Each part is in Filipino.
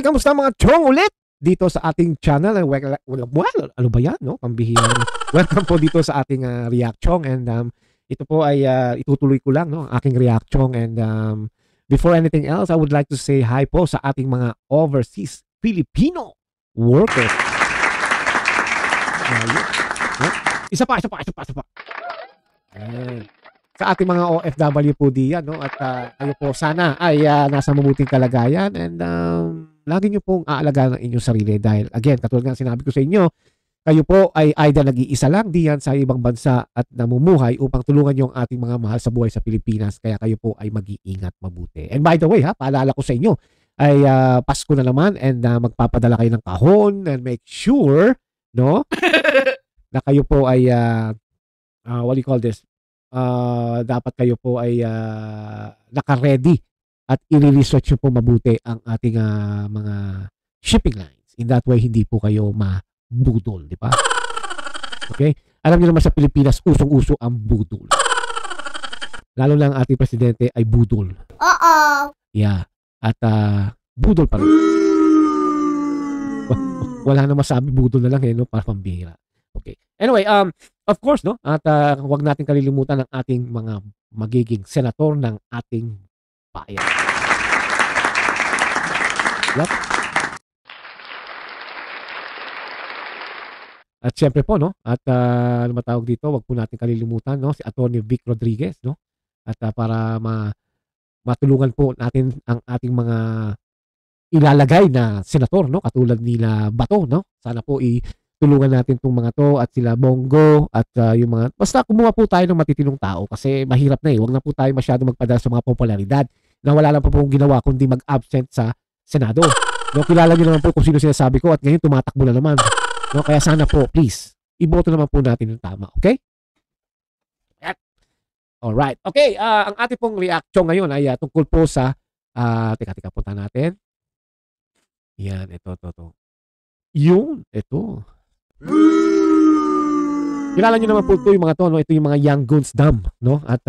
Hi, kamusta mga chong ulit? Dito sa ating channel. Well, ano ba yan? No? Pambihira. Welcome po dito sa ating reaction. And ito po ay itutuloy ko lang no, ang aking reaction. And before anything else, I would like to say hi po sa ating mga overseas Filipino workers. Isa pa. Sa ating mga OFW po diyan, no? At kayo po sana ay nasa mabuting kalagayan and lagi nyo pong aalagaan ang inyong sarili dahil again, katulad nga sinabi ko sa inyo, kayo po ay either nag-iisa lang diyan sa ibang bansa at namumuhay upang tulungan yung ating mga mahal sa buhay sa Pilipinas, kaya kayo po ay mag-iingat mabuti. And by the way, paalala ko sa inyo, ay Pasko na naman and magpapadala kayo ng kahon and make sure, no, na kayo po ay what do you call this? Dapat kayo po ay naka-ready at i-research nyo po mabuti ang ating mga shipping lines. In that way, hindi po kayo mabudol, di ba? Okay? Alam niyo naman sa Pilipinas, usong-uso ang budol. Lalo na ang ating presidente ay budol. Yeah. At budol pa rin. Wala na masabi, budol na lang no? Para pambihira. Okay. Anyway, of course, no? At huwag natin kalilimutan ang ating mga magiging senator ng ating bayan. Yep. At syempre po, no? At ano matawag dito, huwag po natin kalilimutan, no? Si Atty. Vic Rodriguez, no? At para matulungan po natin ang ating mga ilalagay na senator, no? Katulad nila Bato, no? Sana po tulungan natin itong mga to at sila Bongo at yung mga, basta kumuha po tayo ng matitinong tao kasi mahirap na Huwag na po tayo masyado magpadala sa mga popularidad na wala lang po pong ginawa kundi mag-absent sa Senado. No, kilala niyo naman po kung sino sinasabi ko at ngayon tumatakbo na naman. No, kaya sana po, please, iboto naman po natin yung tama. Okay? Alright. Okay, ang ating pong reaction ngayon ay tungkol po sa, teka, punta natin. Yan, ito. Yun, ito. Kilala nyo naman po ito yung mga to, no? Ito yung mga Young Guns Dam, no? At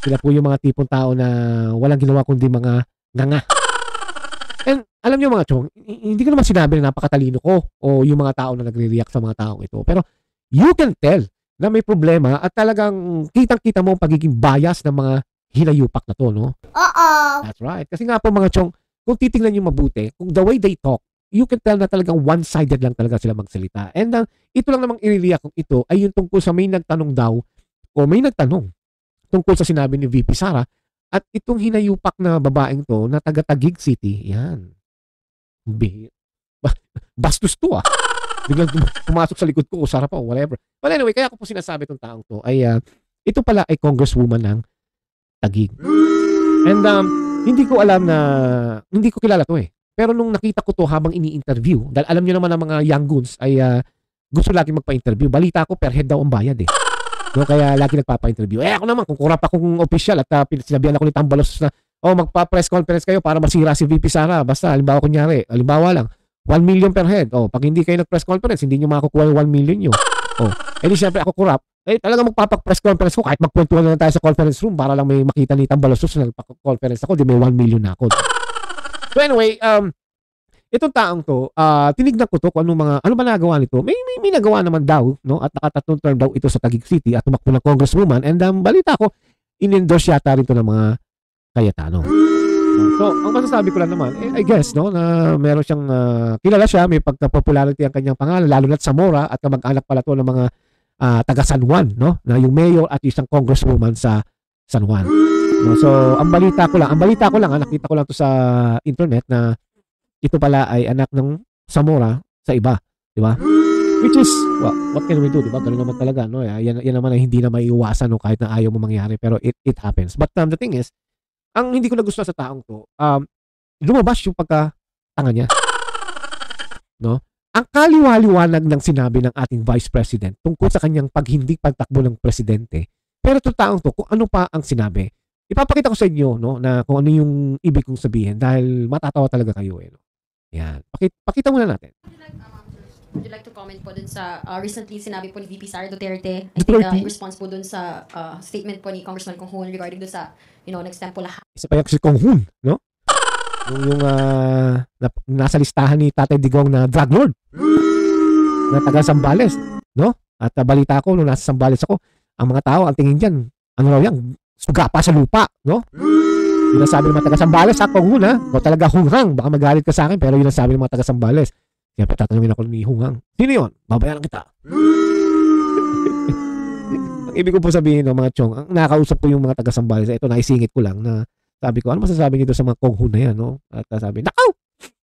sila po yung mga tipong tao na walang ginawa kundi mga nganga. And alam nyo mga chong, hindi ko naman sinabi na napakatalino ko o yung mga tao na nagre-react sa mga taong ito. Pero you can tell na may problema at talagang kitang-kita mo ang pagiging bias ng mga hinayupak na to, no? That's right. Kasi nga po mga chong, kung titingnan nyo mabuti, kung the way they talk, you can tell na talagang one-sided lang talaga sila magsalita. And ito lang namang i-react kung ito ay yung tungkol sa may nagtanong daw o may nagtanong tungkol sa sinabi ni VP Sara at itong hinayupak na babaeng to na taga-Taguig City. Yan. Bastos to Biglang pumasok sa likod ko o Sara pa o whatever. But anyway, kaya ko po sinasabi itong taong to ay ito pala ay congresswoman ng Taguig. And hindi ko alam na hindi ko kilala to Pero nung nakita ko to habang ini-interview, dahil alam niyo naman ang mga young guns ay gusto lagi magpa-interview. Balita ko per head daw ang bayad No, kaya lagi nagpapa-interview. Ako naman, kung kurap akong official at sinabihan ako ni Tambalos na, magpa-press conference kayo para masira si VP Sara. Basta, halimbawa lang, 1 million per head. Pag hindi kayo nag-press conference, hindi nyo makakukuha yung 1 million nyo. Di syempre ako kurap. Talaga magpapa-press conference ko kahit magkwentuhan na lang tayo sa conference room para lang may makita ni Tambalos na nagpa-conference ako, di may 1 million na ako. So anyway, itong taong to, tinignan ko to kung ano ba nagawa nito. May nagawa naman daw, no? At nakatatlong term daw ito sa Taguig City at tumakbo ng congresswoman and balita ko, in-endorse yata rin to ng mga Cayetano. So, ang masasabi ko lang naman, I guess, no, na meron siyang, kilala siya, may pagka-popularity ang kanyang pangalan, lalo na sa Zamora at kamag-anak pala to ng mga taga San Juan, no? Na yung mayor at isang congresswoman sa San Juan. No? So, ang balita ko lang, nakita ko lang to sa internet na ito pala ay anak ng Zamora sa iba, di ba? Which is, what can we do, di ba? Ganun naman talaga, no? Yan naman ay hindi na maiiwasan, no? Kahit na ayaw mo mangyari, pero it happens. But the thing is, ang hindi ko nagustuhan sa taong to, lumabas yung pagkatanga niya. No? Ang kaliwa-liwanag ng sinabi ng ating Vice President tungkol sa kanyang pagtakbo ng presidente. Pero itong taong to, kung ano pa ang sinabi, ipapakita ko sa inyo, no, na kung ano yung ibig kong sabihin dahil matatawa talaga kayo no? Yan. Pakita muna natin. Would you like to comment po dun sa recently sinabi po ni VP Sara Duterte? I think in response po dun sa statement po ni Congressman Conghun regarding dun sa, nag-stamp po lahat. Isa pa yung si Conghun, no? Yung nasa listahan ni Tatay Digong na drug lord na taga Zambales, no? At balita ko nung nasa Zambales ako, ang mga tao ang tingin diyan, ano raw yan, suga pa sa lupa, no? Yun ang sabi ng mga taga Zambales, ako huna, o talaga hunghang, baka magalit ka sa akin, pero yun ang sabi ng mga taga Zambales. Siyempre tatanungin ako ni hunghang, sino yun? Babayaran kita. Ang ibig ko po sabihin, no, mga chong, ang nakausap ko yung mga taga Zambales, ito naisingit ko lang na sabi ko, ano masasabi niyo sa mga konghu na yan, no? At sabi, nakaw!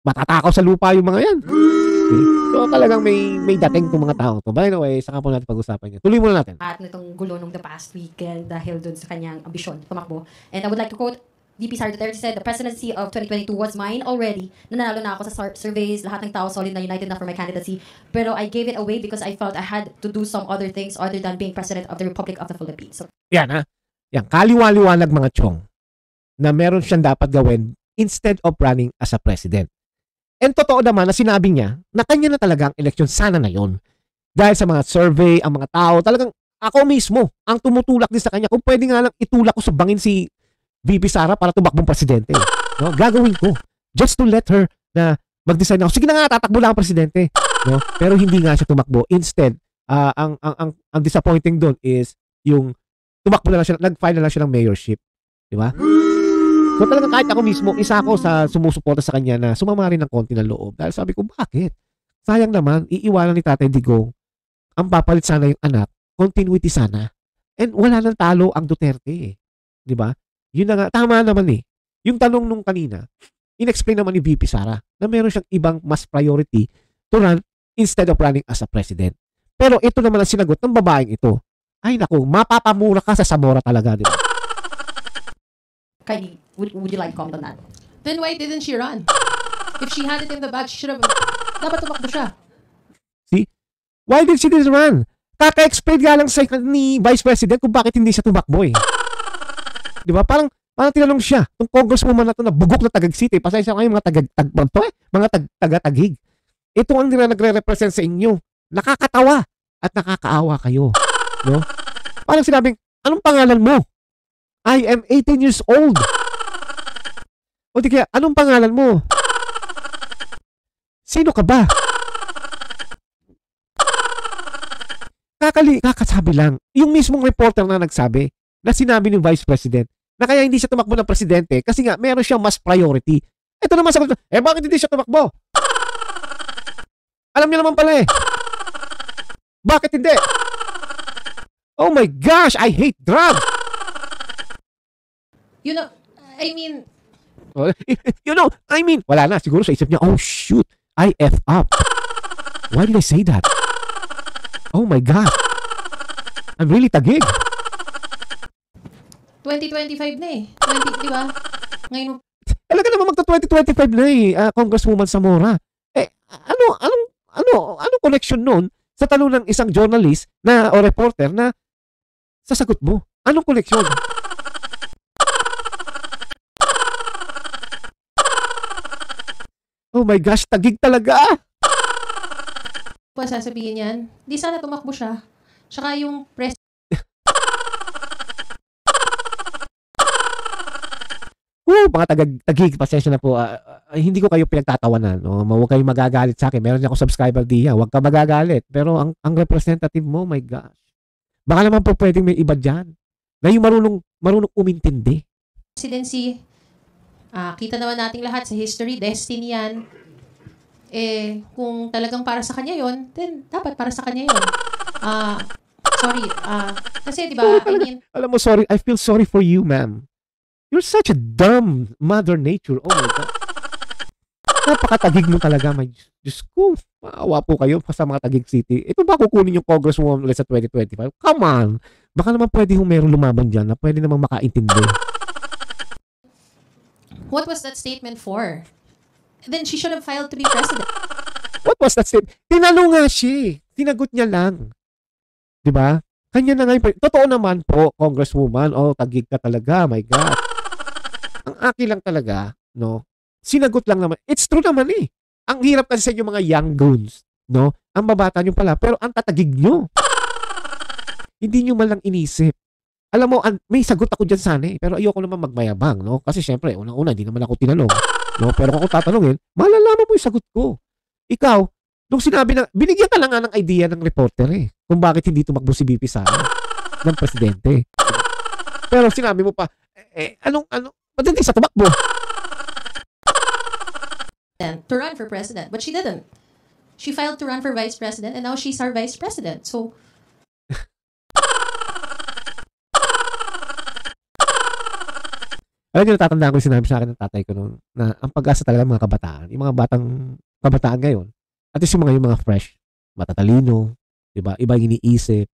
Matatakaw sa lupa yung mga yan. Okay? So talagang may dating itong mga tao to. By the way, saka po natin pag-usapan yan. Tuloy muna natin. At nitong gulo nung the past weekend dahil dun sa kanyang ambisyon, tumakbo. And I would like to quote VP Sara Duterte said, the presidency of 2022 was mine already. Nanalo na ako sa surveys, lahat ng tao solid na united na for my candidacy. Pero I gave it away because I felt I had to do some other things other than being president of the Republic of the Philippines. So, yan ha. Yan, kaliwa-liwanag mga chong na meron siyang dapat gawin instead of running as a president. And totoo naman na sinabi niya na kanya na talaga ang eleksyon sana na yon. Dahil sa mga survey, ang mga tao, talagang ako mismo ang tumutulak din sa kanya. Kung pwede nga lang itulak ko sa bangin si VP Sara para tumakbong presidente. No? Gagawin ko. Just to let her na mag-decide na ako. Sige na nga, tatakbo lang ang presidente. No? Pero hindi nga siya tumakbo. Instead, ang disappointing doon is yung tumakbo na lang siya, nag-file na lang siya ng mayorship. Di ba? So talagang kahit ako mismo, isa ako sa sumusuporta sa kanya na sumama rin ng konti ng loob. Dahil sabi ko, bakit? Sayang naman, iiwanan ni Tatay Digong. Ang papalit sana yung anak, continuity sana. And wala nang talo ang Duterte eh. Di ba? Yun na nga, tama naman eh. Yung tanong nung kanina, in-explain naman ni VP Sara na meron siyang ibang mas priority to run instead of running as a president. Pero ito naman ang sinagot ng babaeng ito. Ay naku, mapapamura ka sa Zamora talaga, di ba? Kylie, would you like to comment on that? Then why didn't she run? If she had it in the bag, she should have... Dapat tumakbo siya. See? Why did she didn't run? Kaka-explain nga lang sa ni Vice President kung bakit hindi siya tumakbo eh. Di ba? Parang tinanong siya, itong congresswoman na ito na bugok na Taguig City, pasensya kayo mga taga-Taguig. Ito ang nagre-represent sa inyo. Nakakatawa at nakakaawa kayo. No? Parang sinabing, anong pangalan mo? I am 18 years old. O di kaya, anong pangalan mo? Sino ka ba? Kakasabi lang. Yung mismong reporter na nagsabi, na sinabi ng Vice President na kaya hindi siya tumakbo ng presidente kasi nga meron siyang mas priority. Ito naman sagot, bakit hindi siya tumakbo? Alam niyo naman pala eh. Bakit hindi? Oh my gosh, I hate drugs. You know, I mean... Wala na. Siguro sa isip niya, oh shoot, I F up. Why did I say that? Oh my God. I'm really Taguig. 2025 na eh. Di ba? Ngayon... Talaga naman magta-2025 na eh, Congresswoman Zamora. Anong connection nun sa tanong ng isang journalist na o reporter na sasagot mo? Anong connection? Oh my gosh, Taguig talaga! Pa sasabihin yan, di sana tumakbo siya. Tsaka yung press... Mga Taguig, pasensya na po. Hindi ko kayo pinagtatawanan. No? Huwag kayong magagalit sa akin. Meron niya akong subscriber diya. Huwag ka magagalit. Pero ang representative mo, my gosh. Baka naman po pwedeng may iba dyan. Na yung marunong umintindi. Presidency, kita naman nating lahat sa history, destiny yan. Kung talagang para sa kanya yon, then dapat para sa kanya yon. Sorry. Kasi diba, alam mo, sorry. I feel sorry for you, ma'am. You're such a dumb mother nature. Oh my God. Napaka-Taguig mo talaga. My Diyos ko. Maawa po kayo sa mga Taguig City. Ito ba kukunin yung Congresswoman ulit sa 2025? Come on. Baka naman pwede yung meron lumaban dyan na pwede namang makaintindi. What was that statement for? Then she should have filed to be president. What was that statement? Tinanong nga siya. Tinagot niya lang. Diba? Kanya na nga yung... Totoo naman po, Congresswoman. Oh, Taguig ka talaga. My God. Ang akin lang talaga, no? Sinagot lang naman. It's true naman eh. Ang hirap kasi sa inyo mga young goons, no? Ang babata nyo pala, pero ang tatagig nyo. Hindi nyo man lang inisip. Alam mo, may sagot ako dyan sana eh. Pero ayoko naman magmayabang, no? Kasi syempre, unang-una, hindi naman ako tinanong. No? Pero kung ako tatanungin, malalaman mo yung sagot ko. Ikaw, nung sinabi na, binigyan ka lang nga ng idea ng reporter kung bakit hindi tumakbo si VP Sara ng presidente. Pero sinabi mo pa, ba't hindi sa tumakbo? To run for president, but she didn't. She filed to run for vice president, and now she's our vice president. So, alam niyo, natatandaan ko yung sinabi sa akin ng tatay ko noon na ang pag-asa talaga ng mga kabataan, yung mga batang kabataan ngayon, at least yung mga fresh, matatalino, diba? Iba yung iniisip.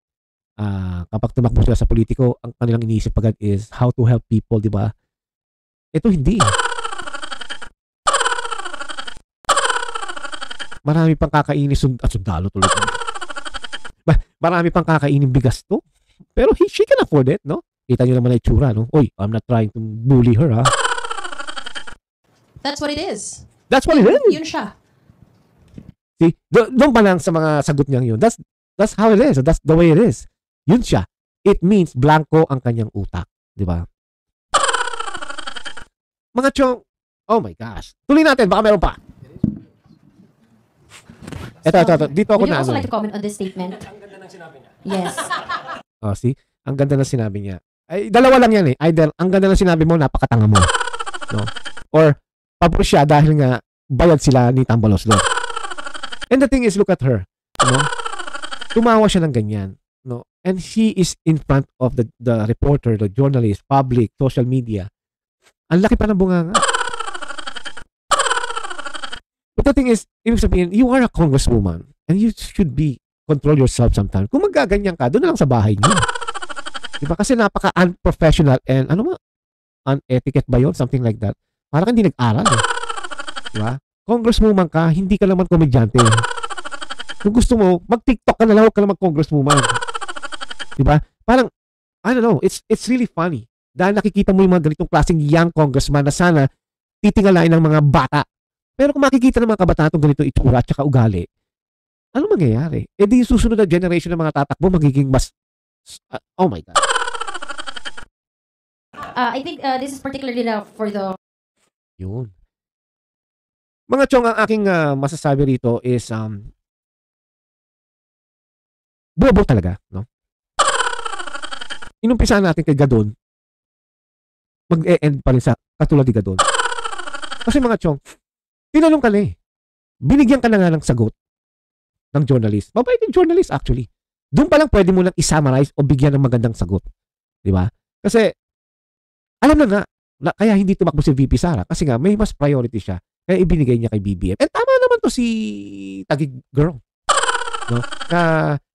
Kapag tumakbo sila sa politiko, ang kanilang iniisip agad is how to help people, diba? Ito hindi. Marami pang kakainin sundalo tuloy. Marami pang kakainin bigas to. Pero she can afford it, no? Kita niyo naman na itsura, no? Oy, I'm not trying to bully her, ha? that's what it is. That's what it is. Yun siya. See, doon pa lang sa mga sagot niyang yun. That's how it is. That's the way it is. Yun siya. It means blanco ang kanyang utak. Di ba? Mga chong, oh my gosh. Tuloy natin, baka meron pa. Ito. Dito ako Would you na. also like to comment on this statement? Ang ganda ng sinabi niya. Yes. Oh, see? Ang ganda ng sinabi niya. Ay, dalawa lang yan . Either, ang ganda ng sinabi mo, napakatanga mo. No? Or, pabor siya dahil nga, bayad sila ni Tambaloslo. And the thing is, look at her. No? Tumawa siya ng ganyan. No? And she is in front of the reporter, the journalist, public, social media. Ang laki pa ng bunganga. But the thing is, ibig sabihin, you are a congresswoman and you should control yourself sometimes. Kung magaganyan ka, doon na lang sa bahay niyo. Diba? Kasi napaka-unprofessional and unetiquette ba yun? Something like that. Parang hindi nag-aral. Diba? Congresswoman ka, hindi ka naman komedyante. Kung gusto mo, mag-TikTok ka na lang, huwag ka na mag-congresswoman. Diba? Parang, I don't know, it's really funny. Dahil nakikita mo yung mga ganitong klaseng young congressman na sana titingalain ng mga bata. Pero kung makikita ng mga kabataan itong ganito itsura at saka ugali, ano mangyayari? Eh di yung susunod na generation ng mga tatakbo magiging mas, oh my God. I think this is particularly now for the... Yun. Mga chong, ang aking masasabi rito is, bobo talaga, no? Inumpisahan natin kay Gadon, mag-e-end pa rin sa katulad ni Gadon. Kasi mga chong, tinanong ka na binigyan ka na nga ng sagot ng journalist. Mabait yung journalist actually. Doon pa lang pwede mo nang i-summarize o bigyan ng magandang sagot. Di ba? Kasi, alam na kaya hindi tumakbo si VP Sara kasi nga may mas priority siya. Kaya ibinigay niya kay BBM. And tama naman to si Taguig girl. No? Na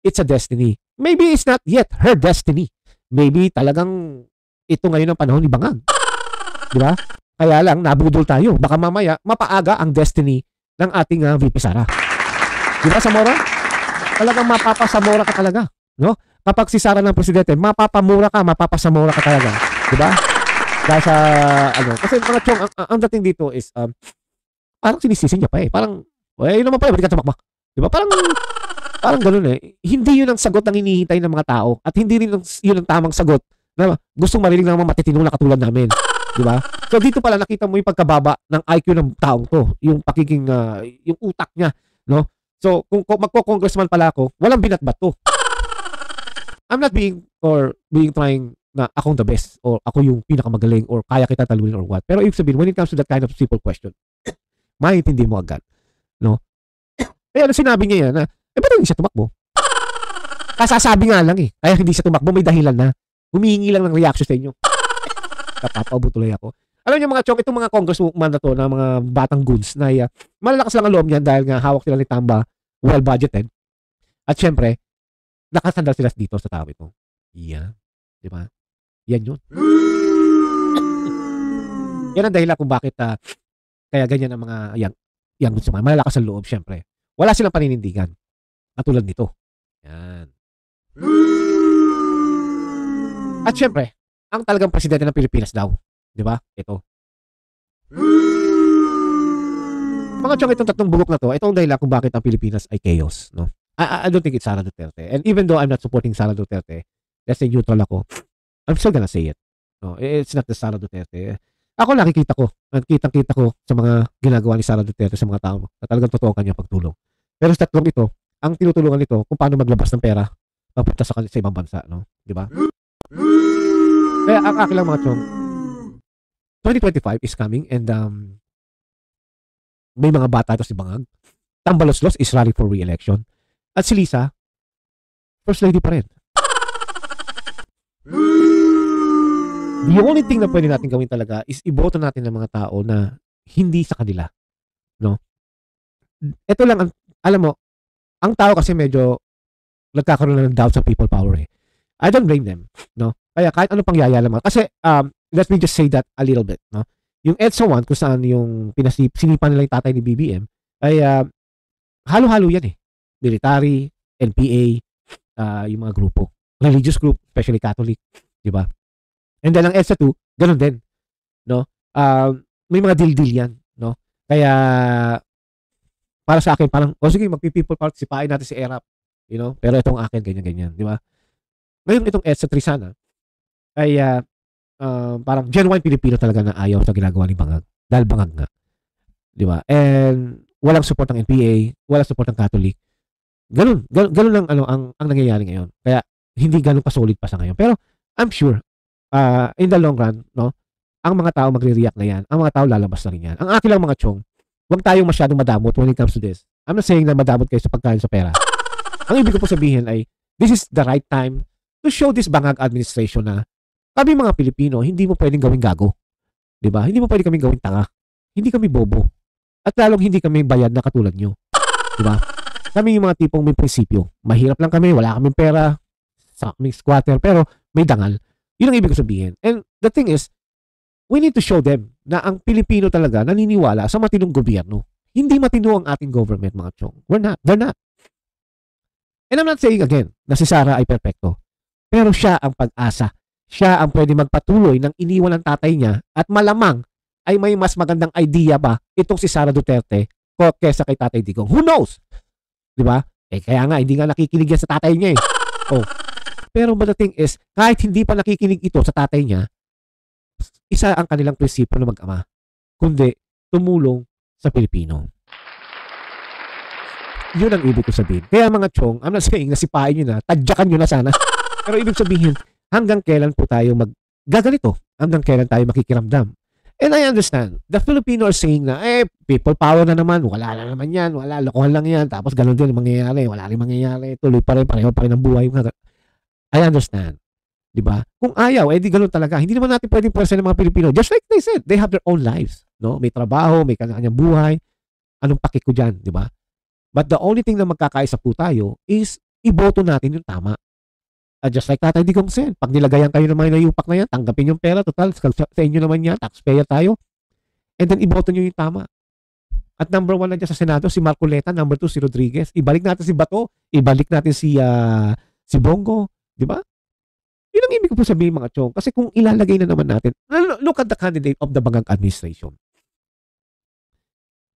it's a destiny. Maybe it's not yet her destiny. Maybe talagang ito ngayon ang panahon ni Bangag. Di ba? Kaya lang, nabudol tayo. Baka mamaya, mapaaga ang destiny ng ating VP Sara. Di ba, Zamora? Talagang mapapasamora ka talaga. No? Kapag si Sara ng presidente, mapapamura ka, mapapasamora ka talaga. Di ba? Dahil sa, kasi mga chong, ang dating dito is, parang sinisisi niya pa Parang, yun naman pala, ba't ka tumakbo? Di ba? Parang ganun Hindi yun ang sagot ng hinihintay ng mga tao. At hindi rin yun ang tamang sagot na gustong marinig ng mga matitinong na katulad namin. Di ba? So dito pala nakita mo yung pagkababa ng IQ ng taong to, yung pakiging yung utak niya, no? So kung magko-congressman pala ako, walang binatbat to. I'm not being trying na akong the best or ako yung pinakamagaling or kaya kita talunin or what. Pero ibig sabihin, when it comes to that kind of simple question, maiintindi mo agad, no? Kaya sinabi niya yan na, ba't hindi siya tumakbo? Kasasabi nga lang kaya hindi siya tumakbo, may dahilan na. Humihingi lang ng reaction sa inyo. Kapapaubo tuloy ako. Alam niyo mga chong, itong mga congresswoman na to, na mga batang goods na malalakas lang ang loob niyan dahil nga hawak sila ni Tamba, well budgeted. At syempre, nakasandal sila dito sa tao ito. Yan. Di ba? Yan yun. Yan ang dahilan kung bakit kaya ganyan ang mga young goods naman. Malalakas ang loob, syempre. Wala silang paninindigan. Katulad nito. Yan. At syempre, ang talagang presidente ng Pilipinas daw. Di ba? Ito. Mga chong, itong tatlong bugok na to, itong dahilan kung bakit ang Pilipinas ay chaos. No? I don't think it's Sara Duterte. And even though I'm not supporting Sara Duterte, let's say neutral ako, I'm still gonna say it. No, it's not the Sara Duterte. Ako nakikita ko sa mga ginagawa ni Sara Duterte sa mga tao na talagang totoo kanya pagtulong. Pero sa tatlong ito, ang tinutulungan nito kung paano maglabas ng pera papunta sa ibang bansa, no? Di ba? Kaya ang akin lang mga chong, 2025 is coming and may mga bata ito si Bangag. Tambaloslos is running for re-election. At si Lisa, First Lady pa rin. The only thing na pwede natin gawin talaga is iboto natin ng mga tao na hindi sa kanila. No? Ito lang, alam mo, ang tao kasi medyo nagkakaroon ng doubt sa people power eh. I don't blame them. No? Kaya kahit ano pang yaya naman. Kasi, let me just say that a little bit. No? Yung EDSA 1, kung saan yung sinipan nila yung tatay ni BBM, ay halo-halo yan eh. Military, NPA, yung mga grupo. Religious group, especially Catholic. Diba? And then ang EDSA 2, ganun din. No? May mga deal-deal yan. No? Kaya, para sa akin, parang, sige, magpi-people power, sipain natin si ERAP. You know? Pero itong akin, ganyan-ganyan. Diba? Ngayon, itong EDSA 3 sana, ay parang genuine Pilipino talaga na ayaw sa ginagawa ni Bangag. Dahil Bangag nga. Di ba? And walang support ng NPA, walang support ng Catholic. Ganun lang ang nangyayari ngayon. Kaya hindi ganun ka-solid pa sa ngayon. Pero I'm sure, in the long run, no, ang mga tao magre-react na yan. Ang mga tao lalabas na rin yan. Ang akin lang mga chong, huwag tayong masyadong madamot when it comes to this. I'm not saying na madamot kayo sa pagkain sa pera. Ang ibig ko po sabihin ay, this is the right time to show this Bangag administration na kami mga Pilipino, hindi mo pwedeng gawing gago. Diba? Hindi mo pwedeng kaming gawing tanga. Hindi kami bobo. At lalong hindi kami bayad na katulad nyo. Diba? Kami yung mga tipong may prinsipyo. Mahirap lang kami, wala kaming pera, sa kaming squatter, pero may dangal. Yun ang ibig ko sabihin. And the thing is, we need to show them na ang Pilipino talaga naniniwala sa matinong gobyerno. Hindi matino ang ating government, mga chong. They're not. And I'm not saying again na si Sara ay perfecto. Pero siya ang pag-asa. Siya ang pwede magpatuloy ng iniwan ng tatay niya at malamang ay may mas magandang idea ba itong si Sara Duterte kesa kay Tatay Digong. Who knows? Di ba? Kaya nga, hindi nga nakikinig yan sa tatay niya eh. Oh. Pero but the thing is, kahit hindi pa nakikinig ito sa tatay niya, isa ang kanilang prinsipyo na mag-ama. Kundi, tumulong sa Pilipino. Yun ang ibig ko sabihin. Kaya mga chong, I'm not saying na sipain nyo na, tadyakan nyo na sana. Pero ibig sabihin, hanggang kailan po tayo gaganito? Hanggang kailan tayo makikiramdam? And I understand. The Filipino are saying na, people power na naman. Wala na naman yan. Wala, lokohan lang yan. Tapos ganun din ang mangyayari. Wala rin mangyayari. Tuloy pa rin, pareho pa rin ang buhay. I understand. Diba? Kung ayaw, di ganun talaga. Hindi naman natin pwedeng pwersa ng mga Pilipino. Just like they said, they have their own lives. No? May trabaho, may kanya-kanyang buhay. Anong pakik ko dyan? Diba? But the only thing na magkakaisa po tayo is iboto natin yung tama. Just like Tatay Digong said, pag nilagayan kayo ng mga nayupak na yan, tanggapin yung pera, total, sa inyo naman yan, taxpayer tayo. And then, iboto nyo yung tama. At number 1 na dyan sa Senado, si Marcoleta, number 2, si Rodriguez. Ibalik natin si Bato, ibalik natin si Bongo. Di ba? Yun ang ibig ko po sabihin mga chong. Kasi kung ilalagay na naman natin, look at the candidate of the Bangag administration.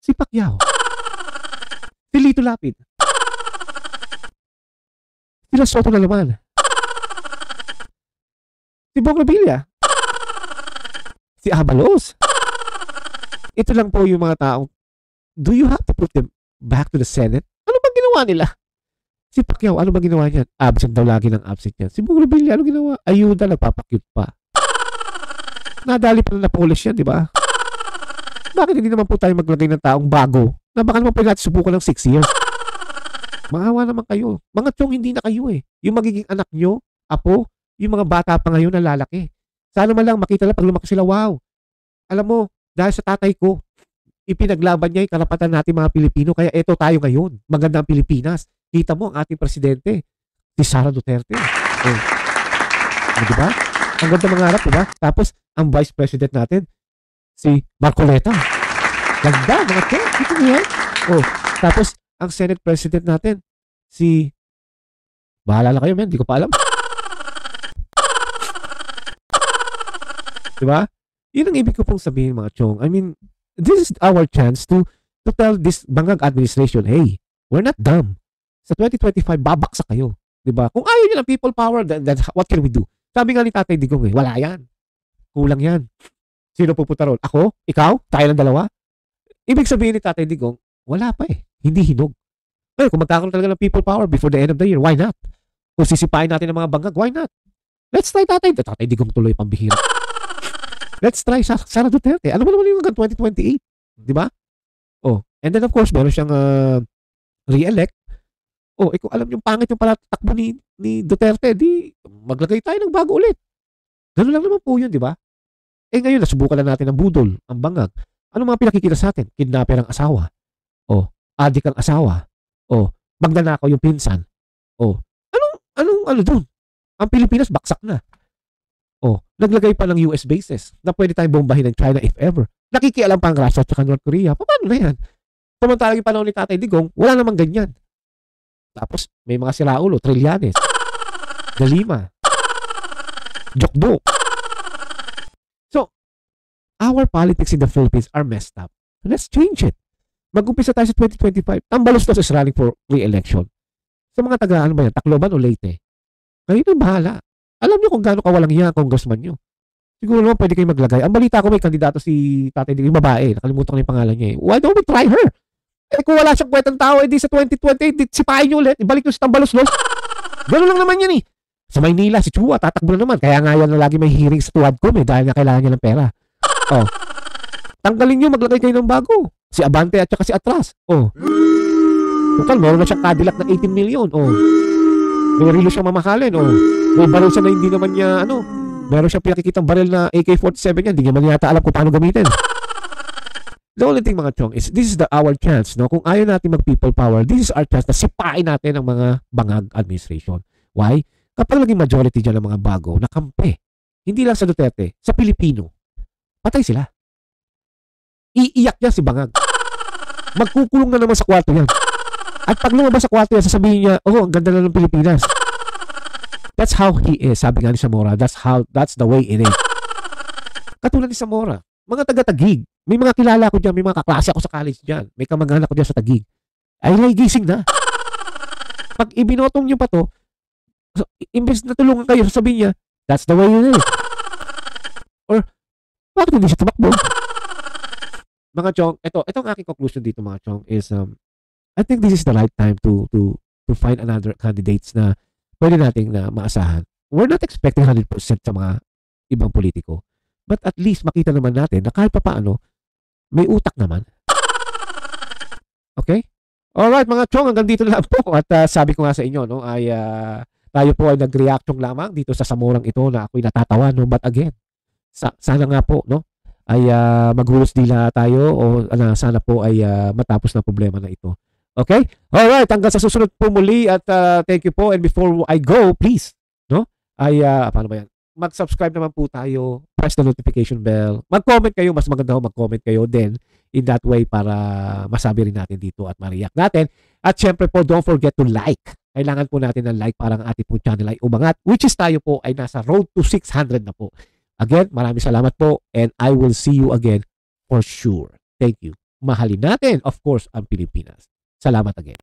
Si Pacquiao. Si Lito Lapid. Si Soto na naman. Si Bong Revilla. Si Abalos. Ito lang po yung mga taong, do you have to put them back to the Senate? Ano bang ginawa nila? Si Pacquiao, ano bang ginawa niyan? Absent daw lagi ng absent yan. Si Bong Revilla, ano ginawa? Ayuda, nagpapakyut pa. Nadali pa na polish yan, di ba? Bakit hindi naman po tayo maglagay ng taong bago na baka naman po natin subukan ng 6 years? Maawa naman kayo. Mga chong, hindi na kayo eh. Yung magiging anak nyo, apo, yung mga bata pa ngayon na lalaki. Sana man lang makita lang pag lumaki sila, wow. Alam mo, dahil sa tatay ko, ipinaglaban niya yung karapatan natin mga Pilipino, kaya eto tayo ngayon. Maganda ang Pilipinas. Kita mo ang ating presidente, si Sara Duterte. Diba? Ang ganda mangarap, diba? Tapos, ang vice president natin, si Marcoleta. Ganda, mga chong. Dito niya. Tapos, ang Senate President natin, si... Bahala na kayo, men. Di ko pa alam. Diba? Yun ang ibig ko pong sabihin, mga chong. I mean, this is our chance to tell this Bangag administration, hey, we're not dumb. Sa 2025, babaksak kayo. Diba? Kung ayaw nyo ng people power, then what can we do? Sabi nga ni Tatay Digong, wala yan. Kulang yan. Sino pupunta ron? Ako? Ikaw? Tayo lang dalawa? Ibig sabihin ni Tatay Digong, wala pa eh. Hindi hinog. Ngayon, kung magkakaroon talaga ng people power before the end of the year, why not? Kung sisipain natin ng mga bangag, why not? Let's try Tatay Digong tuloy pambihira. Let's try Sara Duterte. Ano ba naman yung hanggang 2028? Di ba? Oh, and then of course, meron siyang re-elect. Oh, kung alam yung pangit yung palatakbo ni Duterte, di maglagay tayo ng bago ulit. Ganun lang naman po yun, di ba? Ngayon, nasubukan na natin ang budol, ang bangag. Ano mga pinakikita sa atin? Kidnapper ang asawa. Oh, adik ang asawa. Oh, magnanakaw yung pinsan. Oh, ano doon? Ang Pilipinas, baksak na. Oh, naglagay pa ng US bases na pwede tayong bombahin ng China if ever. Nakikialam pa ang Russia at North Korea. Paano na yan? Samantalang yung panahon ni Tatay Digong, wala namang ganyan. Tapos, may mga siraulo, Trillanes, Galima, Jokdo. So, our politics in the Philippines are messed up. Let's change it. Mag-umpisa tayo sa 2025. Tambalos na is running for re-election. Sa mga taga, ano ba yan? Tacloban o Leyte? Kayo na bahala. Alam niyo kung gaano kawalang hiya ang congressman niyo. Siguro naman pwede kayo maglagay. Ang balita ko may kandidato si Tatay Digong, yung babae. Nakalimutan ko na yung pangalan niya eh. Why don't we try her? Kung wala siyang kwentang tao, edi sa 2028, sipain niyo ulit. Ibalik niyo sa Tambalos-los. Gano'n lang naman yan eh. Sa Maynila, si Chua, tatakbo na naman. Kaya nga yan na lagi may hearing sa Tuadcom eh. Dahil nga kailangan niya ng pera. Oh. Tanggalin niyo, maglagay kayo ng bago. Si Abante at saka si Atras. Oh. Total, meron na siyang Cadillac na 18 million. Oh. May relo siyang mamahalin. Oh. May baril siya na hindi naman niya, meron siyang pinakikitang baril na AK-47 niya. Hindi niya man yata alam kung paano gamitin. The only thing mga chong is, this is our chance, no? Kung ayaw natin mag-people power, this is our chance na sipain natin ang mga bangag administration. Why? Kapag naging majority dyan ng mga bago, nakampi. Hindi lang sa Duterte, sa Pilipino. Patay sila. Iiyak niya si bangag. Magkukulong na naman sa kwarto yan. At pag lumabas sa kwarto yan, sasabihin niya, oh, ang ganda na ng Pilipinas. That's how he is, sabi nga ni Zamora. That's the way it is. Katulad ni Zamora, mga taga-Taguig. May mga kilala ko dyan, may mga kaklase ako sa college dyan. May kamag-anak ko dyan sa Taguig. Ay, gising na. Pag ibinotong niyo pa to, so, imbes na tulungan kayo, sasabihin niya, that's the way it is. Or, bakit hindi siya tumakbo? Mga chong, ito ang aking conclusion dito mga chong is, I think this is the right time to find another candidates na pwede nating na maasahan. We're not expecting 100% sa mga ibang politiko. But at least makita naman natin na kahit pa paano, may utak naman. Okay? Alright mga chong, hanggang dito lang po. At sabi ko nga sa inyo, no, ay tayo po ay nag-reaction lamang dito sa Zamorang ito na ako'y natatawa. No? But again, sana nga po, no, ay maghulos dila tayo o sana po ay matapos na problema na ito. Okay? Alright, hanggang sa susunod po muli at thank you po. And before I go, please, no, ay paano ba yan? Mag-subscribe naman po tayo, press the notification bell, mag-comment kayo, mas maganda ho mag-comment kayo din in that way para masabi rin natin dito at ma-react natin. At syempre po, don't forget to like. Kailangan po natin ng like para ang ating po channel ay umangat, which is tayo po ay nasa road to 600 na po. Again, maraming salamat po and I will see you again for sure. Thank you. Mahalin natin, of course, ang Pilipinas. Salamat again.